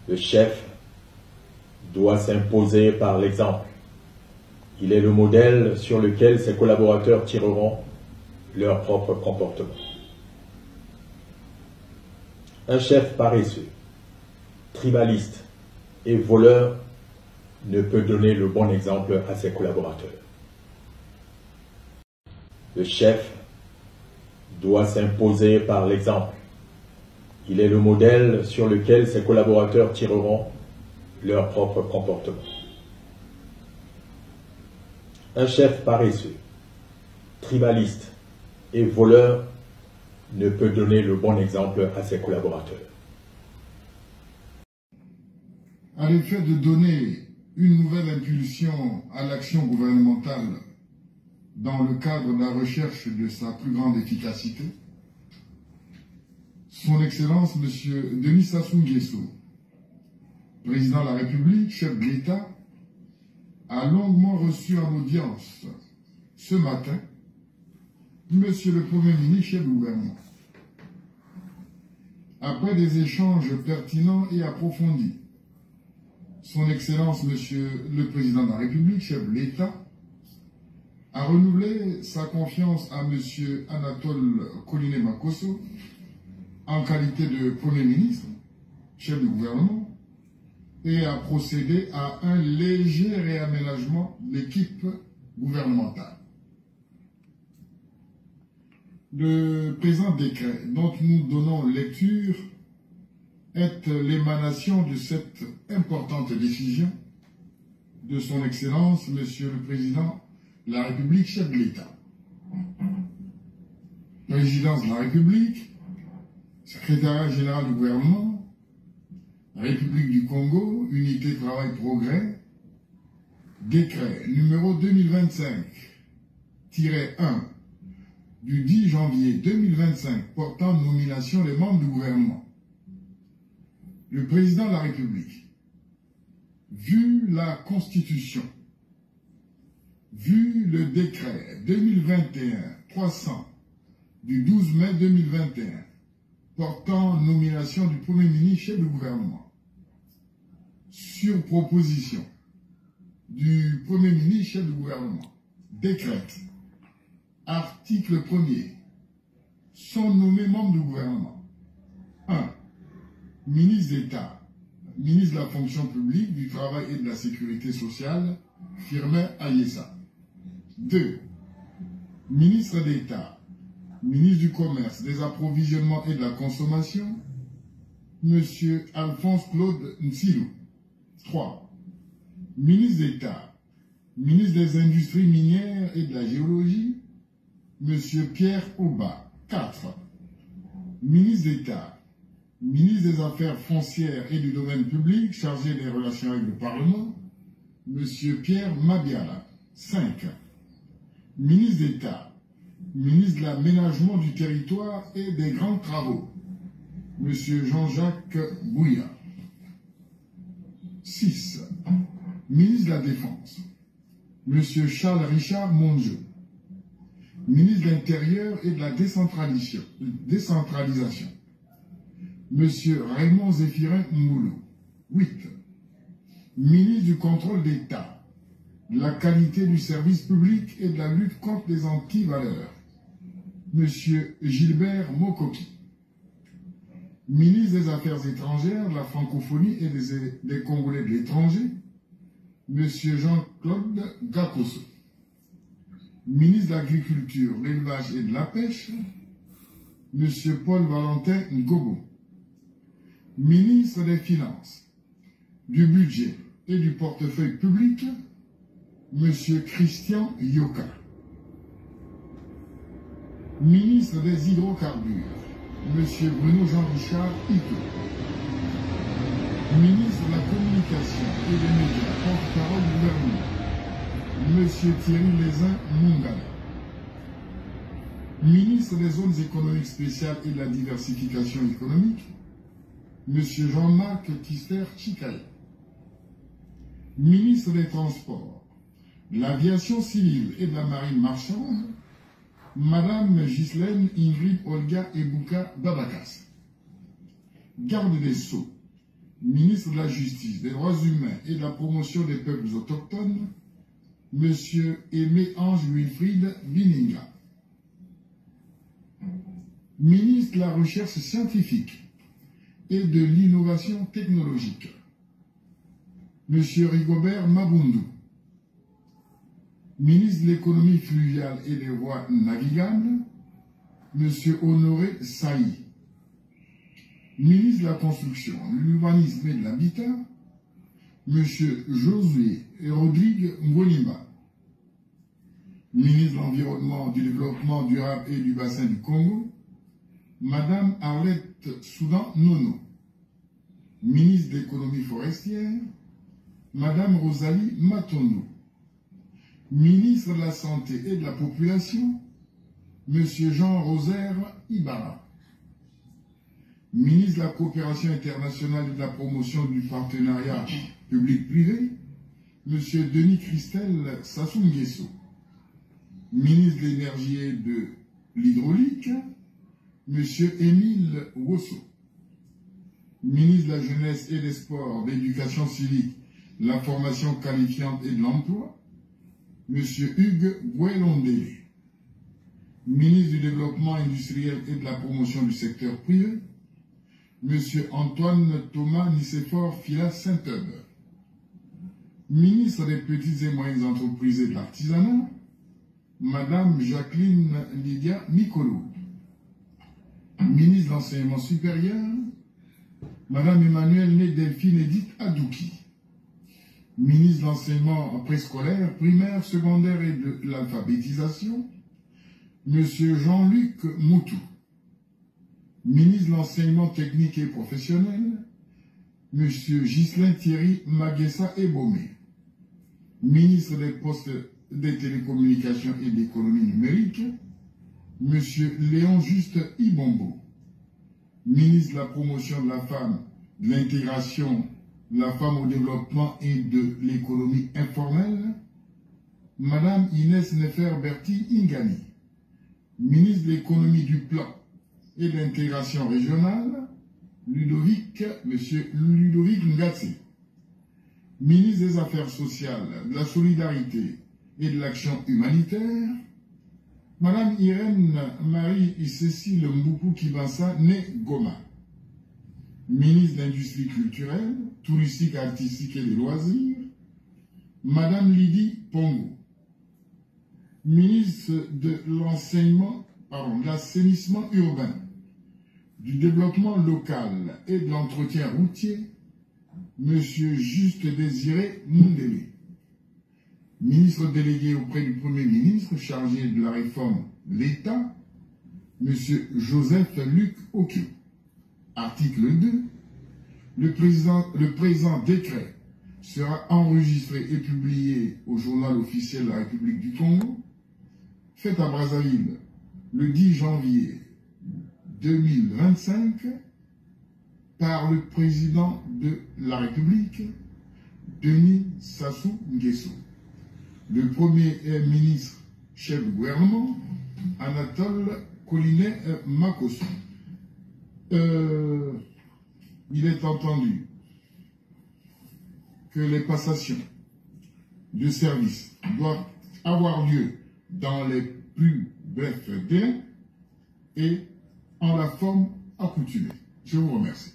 Le chef doit s'imposer par l'exemple. Il est le modèle sur lequel ses collaborateurs tireront leur propre comportement. Un chef paresseux, tribaliste et voleur ne peut donner le bon exemple à ses collaborateurs. Le chef doit s'imposer par l'exemple. Il est le modèle sur lequel ses collaborateurs tireront leur propre comportement. Un chef paresseux, tribaliste et voleur ne peut donner le bon exemple à ses collaborateurs. À l'effet de donner une nouvelle impulsion à l'action gouvernementale dans le cadre de la recherche de sa plus grande efficacité, Son Excellence M. Denis Sassou Nguesso, Président de la République, chef de l'État, a longuement reçu en audience ce matin Monsieur le Premier ministre, chef du gouvernement. Après des échanges pertinents et approfondis, Son Excellence Monsieur le Président de la République, chef de l'État, a renouvelé sa confiance à Monsieur Anatole Collinet Makosso en qualité de Premier ministre, chef du gouvernement, et a procédé à un léger réaménagement de l'équipe gouvernementale. Le présent décret dont nous donnons lecture est l'émanation de cette importante décision de Son Excellence, Monsieur le Président de la République, chef de l'État. Présidence de la République, Secrétariat général du gouvernement, République du Congo, Unité Travail Progrès, décret numéro 2025-1 du 10 janvier 2025 portant nomination des membres du gouvernement. Le président de la République, vu la Constitution, vu le décret 2021-300 du 12 mai 2021 portant nomination du Premier ministre chef du gouvernement, sur proposition du Premier ministre chef du gouvernement, décrète, article 1er, sont nommés membres du gouvernement. 1. Ministre d'État, ministre de la fonction publique, du travail et de la sécurité sociale, Firmin Ayessa. 2. Ministre d'État, ministre du Commerce, des Approvisionnements et de la Consommation, M. Alphonse Claude Nsilou. 3. Ministre d'État, ministre des Industries minières et de la Géologie, M. Pierre Auba. 4. Ministre d'État, ministre des Affaires foncières et du domaine public, chargé des relations avec le Parlement, M. Pierre Mabiala. 5. Ministre d'État, ministre de l'Aménagement du territoire et des grands travaux, M. Jean-Jacques Bouya. 6. Ministre de la Défense, M. Charles Richard Mongeau. Ministre de l'Intérieur et de la décentralisation, M. Raymond Zéphirin Moulo. 8. Ministre du Contrôle d'État, de la qualité du service public et de la lutte contre les antivaleurs, M. Gilbert Mokoki. Ministre des Affaires étrangères, de la francophonie et des Congolais de l'étranger, M. Jean-Claude Gakoso. Ministre de l'Agriculture, de l'Élevage et de la Pêche, M. Paul Valentin Ngobo. Ministre des Finances, du Budget et du Portefeuille public, M. Christian Yoka. Ministre des Hydrocarbures, M. Bruno Jean-Richard Ito. Ministre de la Communication et des Médias, porte-parole du gouvernement, M. Thierry Lézin Mungala. Ministre des Zones économiques spéciales et de la diversification économique, M. Jean-Marc Tister Chikaya. Ministre des Transports, de l'Aviation civile et de la Marine marchande, Madame Ghislaine Ingrid Olga Ebuka Babakas. Garde des Sceaux, ministre de la Justice, des Droits humains et de la promotion des peuples autochtones, M. Aimé-Ange Wilfried Bininga. Ministre de la Recherche scientifique et de l'innovation technologique, M. Rigobert Mabundu. Ministre de l'économie fluviale et des voies navigables, M. Honoré Saï. Ministre de la Construction, de l'Urbanisme et de l'Habitat, M. Josué Rodrigue Ngolima. Ministre de l'Environnement, du Développement durable et du Bassin du Congo, Mme Arlette Soudan Nono. Ministre de l'Économie forestière, Mme Rosalie Matondo. Ministre de la Santé et de la Population, M. Jean Rosaire Ibarra. Ministre de la Coopération internationale et de la promotion du partenariat public-privé, M. Denis Christel Sassou Nguesso. Ministre de l'Énergie et de l'Hydraulique, M. Émile Wosso. Ministre de la Jeunesse et des Sports, de l'Éducation civique, de la formation qualifiante et de l'emploi, M. Hugues Bouelondélé. Ministre du Développement industriel et de la promotion du secteur privé, M. Antoine Thomas Nicéphore Fila Saint-Eube. Ministre des Petites et Moyennes Entreprises et de l'Artisanat, Mme Jacqueline Lydia Mikolo. Ministre de l'Enseignement supérieur, Mme Emmanuelle Delphine Edith Adouki. Ministre de l'Enseignement préscolaire, primaire, secondaire et de l'alphabétisation, M. Jean-Luc Moutou. Ministre de l'Enseignement technique et professionnel, M. Ghislain Thierry Maguessa Ebomé. Ministre des Postes, des Télécommunications et de l'Économie numérique, M. Léon Juste Ibombo. Ministre de la Promotion de la Femme, de l'Intégration, de la Femme au Développement et de l'Économie informelle, Mme Inès Nefer-Berti Ingani. Ministre de l'Économie du Plan et de l'Intégration régionale, M. Ludovic Ngatsé. Ministre des Affaires sociales, de la Solidarité et de l'Action humanitaire, Mme Irène Marie-Cécile Mboukou Kibansa née Goma. Ministre de l'Industrie culturelle, touristique, artistique et des loisirs, Mme Lydie Pongo. Ministre de l'Enseignement, de l'Assainissement urbain, du Développement local et de l'Entretien routier, M. Juste Désiré Mundele. Ministre délégué auprès du Premier ministre chargé de la réforme de l'État, M. Joseph Luc Okio. Article 2. Le présent décret sera enregistré et publié au journal officiel de la République du Congo, fait à Brazzaville le 10 janvier 2025 par le président de la République, Denis Sassou Nguesso. Le premier ministre chef du gouvernement, Anatole Colinet Makosso. Il est entendu que les passations de service doivent avoir lieu dans les plus brefs délais et en la forme accoutumée. Je vous remercie.